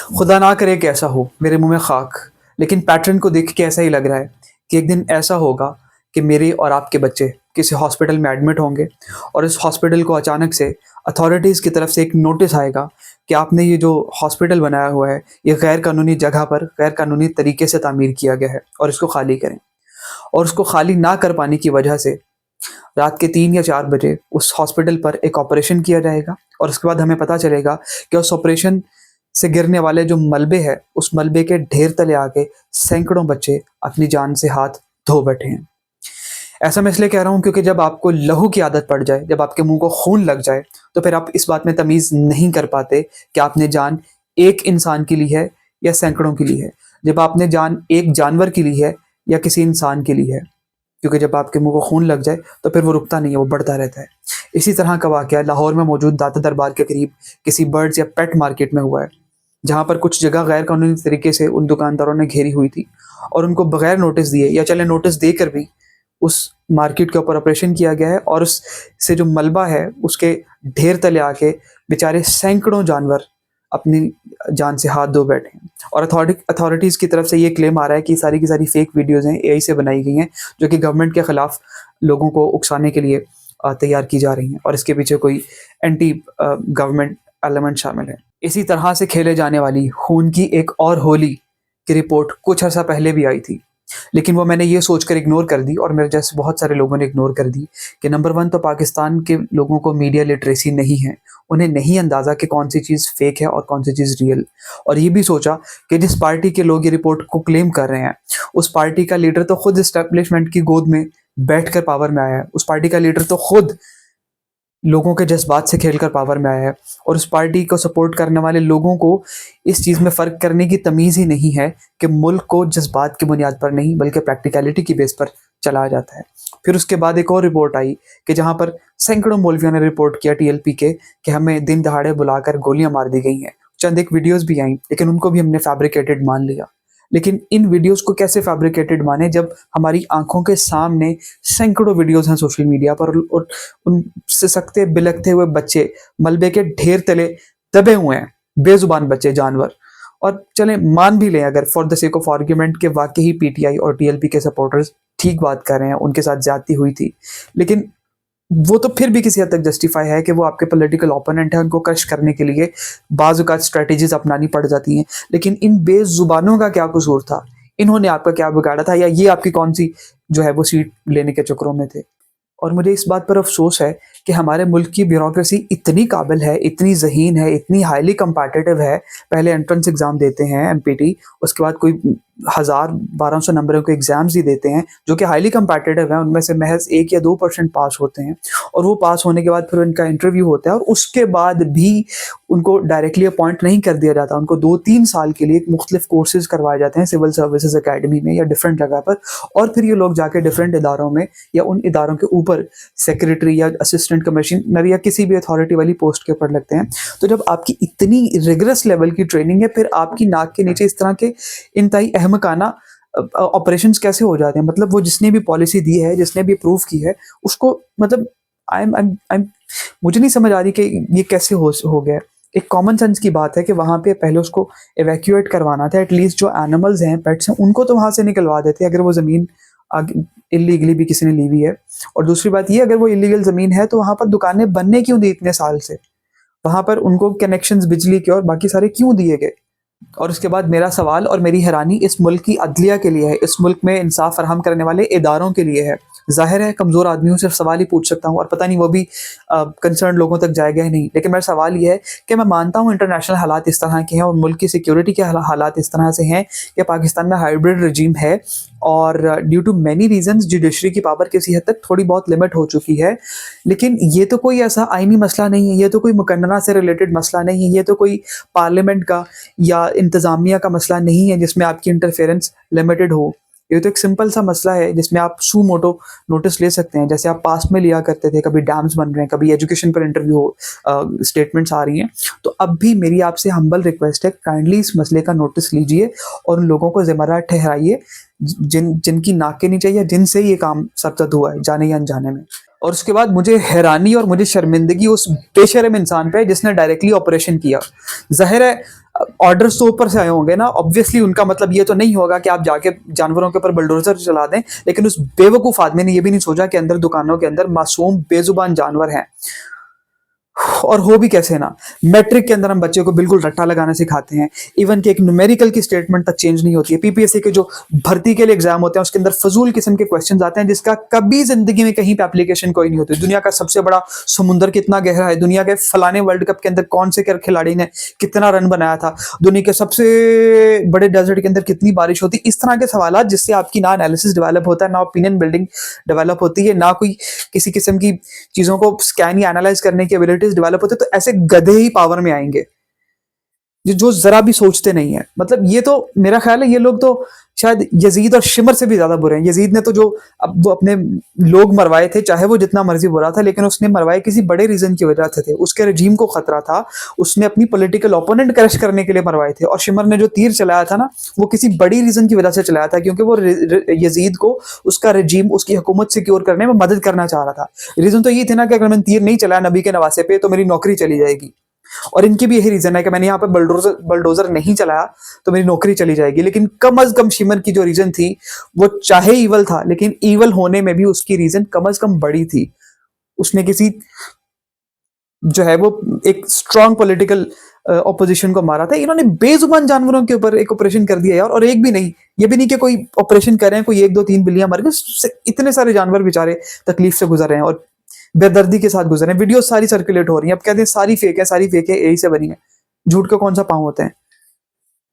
खुदा ना करे कि ऐसा हो, मेरे मुँह में खाक। लेकिन पैटर्न को देख के ऐसा ही लग रहा है कि एक दिन ऐसा होगा कि मेरे और आपके बच्चे किसी हॉस्पिटल में एडमिट होंगे और इस हॉस्पिटल को अचानक से अथॉरिटीज़ की तरफ से एक नोटिस आएगा कि आपने ये जो हॉस्पिटल बनाया हुआ है, ये गैर कानूनी जगह पर गैर कानूनी तरीके से तामीर किया गया है और इसको खाली करें। और उसको खाली ना कर पाने की वजह से रात के 3 या 4 बजे उस हॉस्पिटल पर एक ऑपरेशन किया जाएगा और उसके बाद हमें पता चलेगा कि उस ऑपरेशन से गिरने वाले जो मलबे है, उस मलबे के ढेर तले आके सैकड़ों बच्चे अपनी जान से हाथ धो बैठे हैं। ऐसा मैं इसलिए कह रहा हूँ क्योंकि जब आपको लहू की आदत पड़ जाए, जब आपके मुंह को खून लग जाए, तो फिर आप इस बात में तमीज़ नहीं कर पाते कि आपने जान एक इंसान की ली है या सैकड़ों की ली है। जब आपने जान एक जानवर की ली है या किसी इंसान की ली है, क्योंकि जब आपके मुंह को खून लग जाए तो फिर वो रुकता नहीं है, वो बढ़ता रहता है। इसी तरह का वाकया लाहौर में मौजूद दाता दरबार के करीब किसी बर्ड्स या पेट मार्केट में हुआ है, जहाँ पर कुछ जगह गैर कानूनी तरीके से उन दुकानदारों ने घेरी हुई थी और उनको बगैर नोटिस दिए या चले नोटिस देकर भी उस मार्केट के ऊपर ऑपरेशन किया गया है और उससे जो मलबा है उसके ढेर तले आके बेचारे सैकड़ों जानवर अपनी जान से हाथ धो बैठे हैं। और अथॉरिटीज़ की तरफ से ये क्लेम आ रहा है कि सारी की सारी फेक वीडियोज़ हैं, एआई से बनाई गई हैं, जो कि गवर्नमेंट के ख़िलाफ़ लोगों को उकसाने के लिए तैयार की जा रही हैं और इसके पीछे कोई एंटी गवर्नमेंट एलिमेंट शामिल है। इसी तरह से खेले जाने वाली खून की एक और होली की रिपोर्ट कुछ अर्सा पहले भी आई थी, लेकिन वो मैंने ये सोचकर इग्नोर कर दी और मेरे जैसे बहुत सारे लोगों ने इग्नोर कर दी कि नंबर 1 तो पाकिस्तान के लोगों को मीडिया लिटरेसी नहीं है, उन्हें नहीं अंदाज़ा कि कौन सी चीज़ फेक है और कौन सी चीज़ रियल। और ये भी सोचा कि जिस पार्टी के लोग ये रिपोर्ट को क्लेम कर रहे हैं, उस पार्टी का लीडर तो खुद इस्टेब्लिशमेंट की गोद में बैठकर पावर में आया है, उस पार्टी का लीडर तो खुद लोगों के जज्बात से खेलकर पावर में आया है और उस पार्टी को सपोर्ट करने वाले लोगों को इस चीज़ में फ़र्क करने की तमीज़ ही नहीं है कि मुल्क को जज्बात की बुनियाद पर नहीं बल्कि प्रैक्टिकलिटी की बेस पर चलाया जाता है। फिर उसके बाद एक और रिपोर्ट आई कि जहाँ पर सैकड़ों मौलवियों ने रिपोर्ट किया टीएलपी के कि हमें दिन दहाड़े बुलाकर गोलियां मार दी गई हैं। चंद एक वीडियोज़ भी आई, लेकिन उनको भी हमने फैब्रिकेटेड मान लिया। लेकिन इन वीडियोस को कैसे फैब्रिकेटेड माने जब हमारी आंखों के सामने सैकड़ों वीडियोस हैं सोशल मीडिया पर और उन सिसकते बिलखते हुए बच्चे मलबे के ढेर तले दबे हुए हैं, बेजुबान बच्चे, जानवर। और चलें मान भी लें अगर for the sake of argument के वाकई ही पीटीआई और टीएलपी के सपोर्टर्स ठीक बात कर रहे हैं, उनके साथ ज्यादती हुई थी, लेकिन वो तो फिर भी किसी हद तक जस्टिफाई है कि वो आपके पॉलिटिकल ओपोनेंट है, उनको क्रश करने के लिए बाज़ औक़ात स्ट्रेटजीज अपनानी पड़ जाती हैं। लेकिन इन बेजुबानों का क्या कसूर था? इन्होंने आपका क्या बिगाड़ा था? या ये आपकी कौन सी जो है वो सीट लेने के चक्करों में थे? और मुझे इस बात पर अफसोस है कि हमारे मुल्क की ब्यूरोक्रेसी इतनी काबिल है, इतनी ज़हीन है, इतनी हाईली कम्पिटिटिव है। पहले एंट्रेंस एग्ज़ाम देते हैं एमपीटी, उसके बाद कोई 1000-1200 नंबरों के एग्ज़ाम्स ही देते हैं जो कि हाईली कम्पिटिटिव हैं। उनमें से महज 1 या 2% पास होते हैं और वो पास होने के बाद फिर उनका इंटरव्यू होता है और उसके बाद भी उनको डायरेक्टली अपॉइंट नहीं कर दिया जाता। उनको 2-3 साल के लिए मुख्तलिफ कोर्सेज करवाए जाते हैं सिविल सर्विसेज अकेडमी में या डिफरेंट जगह पर, और फिर ये लोग जाके डिफरेंट इदारों में या उन इदारों के ऊपर सेक्रेटरी या असिस्टेंट कमिश्नर या किसी भी अथॉरिटी वाली पोस्ट के ऊपर लगते हैं। तो जब आपकी इतनी रिगरस लेवल की ट्रेनिंग है, फिर आपकी नाक के नीचे इस तरह के इंतहाई अहमकाना ऑपरेशंस कैसे हो जाते हैं? मतलब वो जिसने भी पॉलिसी दी है, जिसने भी अप्रूव की है, उसको मतलब आई एम मुझे नहीं समझ आ रही कि ये कैसे हो गया। एक कॉमन सेंस की बात है कि वहाँ पे पहले उसको एवैक्यूएट करवाना था, एटलीस्ट जो एनिमल्स हैं, पेट्स हैं, उनको तो वहाँ से निकलवा देते अगर वो ज़मीन इलीगली भी किसी ने ली हुई है। और दूसरी बात ये, अगर वो इलीगल ज़मीन है तो वहाँ पर दुकानें बनने क्यों दी इतने साल से? वहाँ पर उनको कनेक्शंस बिजली के और बाकी सारे क्यों दिए गए? और उसके बाद मेरा सवाल और मेरी हैरानी इस मुल्क की अदलिया के लिए है, इस मुल्क में इंसाफ फराहम करने वाले इदारों के लिए है। ज़ाहिर है कमज़ोर आदमी हूँ, सिर्फ सवाल ही पूछ सकता हूँ और पता नहीं वो भी कंसर्न लोगों तक जाएगा ही नहीं। लेकिन मेरा सवाल ये है कि मैं मानता हूँ इंटरनेशनल हालात इस तरह के हैं और मुल्क की सिक्योरिटी के हालात इस तरह से हैं कि पाकिस्तान में हाइब्रिड रजीम है और due to many reasons judiciary की पावर किसी हद तक थोड़ी बहुत लिमिट हो चुकी है। लेकिन ये तो कोई ऐसा आइनी मसला नहीं है, ये तो कोई मुकन्नरा से रिलेटेड मसला नहीं है, ये तो कोई पार्लियामेंट का या इंतज़ामिया का मसला नहीं है जिसमें आपकी इंटरफेरेंस लिमिटेड हो। ये तो एक सिंपल सा मसला है जिसमें आप सू मोटो नोटिस ले सकते हैं, जैसे आप पास्ट में लिया करते थे। कभी डैम्स बन रहे हैं, कभी एजुकेशन पर इंटरव्यू हो, स्टेटमेंट्स आ रही हैं। तो अब भी मेरी आपसे हम्बल रिक्वेस्ट है, काइंडली इस मसले का नोटिस लीजिए और उन लोगों को जिम्मेदार ठहराइए जिनकी नाक के नीचे या जिनसे ये काम सरजद हुआ है, जाने या अनजाने में। और उसके बाद मुझे हैरानी और मुझे शर्मिंदगी उस बेशर्म इंसान पे जिसने डायरेक्टली ऑपरेशन किया। जाहिर है ऑर्डर्स तो ऊपर से आए होंगे ना, ऑब्वियसली उनका मतलब ये तो नहीं होगा कि आप जाके जानवरों के ऊपर बुलडोजर चला दें, लेकिन उस बेवकूफ़ आदमी ने ये भी नहीं सोचा कि अंदर दुकानों के अंदर मासूम बेजुबान जानवर हैं। और हो भी कैसे ना, मैट्रिक के अंदर हम बच्चे को बिल्कुल रट्टा लगाना सिखाते हैं, इवन कि एक न्यूमेरिकल की स्टेटमेंट तक चेंज नहीं होती है। पीपीएससी के जो भर्ती के लिए एग्जाम होते हैं उसके अंदर फजूल किस्म के क्वेश्चन आते हैं जिसका कभी जिंदगी में कहीं पे एप्लीकेशन कोई नहीं होती। दुनिया का सबसे बड़ा समुंदर कितना गहरा है, दुनिया के फलाने वर्ल्ड कप के अंदर कौन से खिलाड़ी ने कितना रन बनाया था, दुनिया के सबसे बड़े डेजर्ट के अंदर कितनी बारिश होती, इस तरह के सवाल जिससे आपकी ना एनालिसिस डेवलप होता है, ना ओपिनियन बिल्डिंग डेवलप होती है, ना कोई किसी किस्म की चीजों को स्कैन या एनालाइज करने की एबिलिटीज डेवलप होते, तो ऐसे गधे ही पावर में आएंगे जो जरा भी सोचते नहीं है। मतलब ये तो मेरा ख्याल है ये लोग तो शायद यजीद और शिमर से भी ज्यादा बुरे हैं। यजीद ने तो जो अब वो अपने लोग मरवाए थे, चाहे वो जितना मर्जी बुरा था, लेकिन उसने मरवाए किसी बड़े रीजन की वजह से थे, उसके रजीम को खतरा था, उसने अपनी पॉलिटिकल ओपोनेंट क्रश करने के लिए मरवाए थे। और शिमर ने जो तीर चलाया था ना, वो किसी बड़ी रीजन की वजह से चलाया था, क्योंकि वो यजीद को उसका रजीम, उसकी हुकूमत सिक्योर करने में मदद करना चाह रहा था। रीजन तो ये थे ना कि अगर मैंने तीर नहीं चलाया नबी के नवासे पे तो मेरी नौकरी चली जाएगी। और इनकी भी यही रीजन है कि मैंने यहाँ पे बलडोजर नहीं चलाया तो मेरी नौकरी चली जाएगी। लेकिन कम अज कम शिमर की जो रीजन थी वो चाहे ईवल था, लेकिन ईवल होने में भी उसकी रीजन कम अज कम बड़ी थी। उसने किसी जो है वो एक स्ट्रॉन्ग पॉलिटिकल ऑपोजिशन को मारा था। इन्होंने बेजुबान जानवरों के ऊपर एक ऑपरेशन कर दिया यार, और एक भी नहीं, ये भी नहीं कि कोई ऑपरेशन कर रहे हैं, कोई 1 2 3 बिल्लियां मर गई, इतने सारे जानवर बेचारे तकलीफ से गुजर रहे हैं और बेदर्दी के साथ गुजर रहे हैं। वीडियो सारी सर्कुलेट हो रही है, अब कहते हैं सारी फेक है, सारी फेक है, यही से बनी है। झूठ को कौन सा पांव होता है,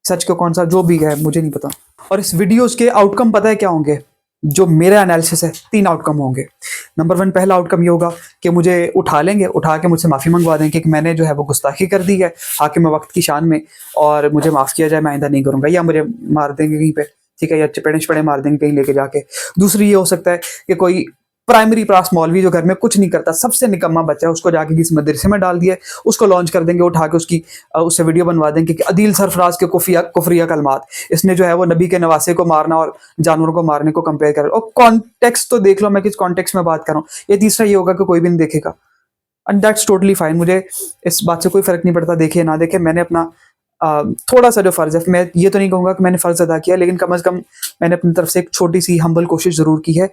सच को कौन सा, जो भी है मुझे नहीं पता। और इस वीडियोस के आउटकम पता है क्या होंगे? जो मेरा एनालिसिस है, 3 आउटकम होंगे। नंबर 1, पहला आउटकम ये होगा कि मुझे उठा लेंगे, उठा के मुझसे माफ़ी मंगवा देंगे कि मैंने जो है वो गुस्ताखी कर दी है हाकिम वक्त की शान में, और मुझे माफ़ किया जाए, मैं आइंदा नहीं करूँगा। या मुझे मार देंगे कहीं पे, ठीक है, या चपेड़े चपेड़े मार देंगे कहीं लेके जाके। दूसरी ये हो सकता है कि कोई प्राइमरी पास मौलवी जो घर में कुछ नहीं करता, सबसे निकम्मा बच्चा है, उसको जाके किसी मदरसे में डाल दिया, उसको लॉन्च कर देंगे, उठा के उससे वीडियो बनवा देंगे कि अदील सरफराज के कुफरिया कलमात, इसने जो है वो नबी के नवासे को मारना और जानवरों को मारने को कंपेयर कर। और कॉन्टेक्स्ट तो देख लो, मैं किस कॉन्टेक्स्ट में बात कर रहा हूँ। ये तीसरा ये होगा कि कोई भी नहीं देखेगा, एंड दैट्स टोटली फाइन। मुझे इस बात से कोई फर्क नहीं पड़ता, देखे ना देखे। मैंने अपना थोड़ा सा जो फर्ज है, मैं ये तो नहीं कहूँगा कि मैंने फर्ज अदा किया, लेकिन कम अज कम मैंने अपनी तरफ से एक छोटी सी हम्बल कोशिश जरूर की है।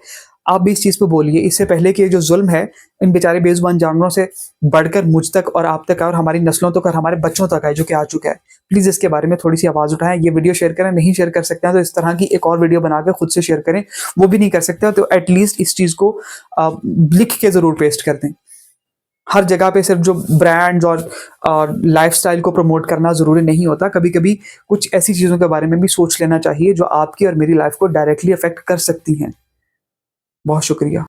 आप भी इस चीज़ पे बोलिए, इससे पहले कि जो जुल्म है इन बेचारे बेजुबान जानवरों से बढ़कर मुझ तक और आप तक और हमारी नस्लों तक और हमारे बच्चों तक है, जो कि आ चुका है। प्लीज़ इसके बारे में थोड़ी सी आवाज़ उठाएं। ये वीडियो शेयर करें, नहीं शेयर कर सकते हैं तो इस तरह की एक और वीडियो बनाकर खुद से शेयर करें। वो भी नहीं कर सकते तो एटलीस्ट इस चीज़ को लिख के ज़रूर पेस्ट कर दें। हर जगह पे सिर्फ जो ब्रांड्स और लाइफस्टाइल को प्रमोट करना ज़रूरी नहीं होता। कभी कभी कुछ ऐसी चीज़ों के बारे में भी सोच लेना चाहिए जो आपकी और मेरी लाइफ को डायरेक्टली अफेक्ट कर सकती हैं। बहुत शुक्रिया।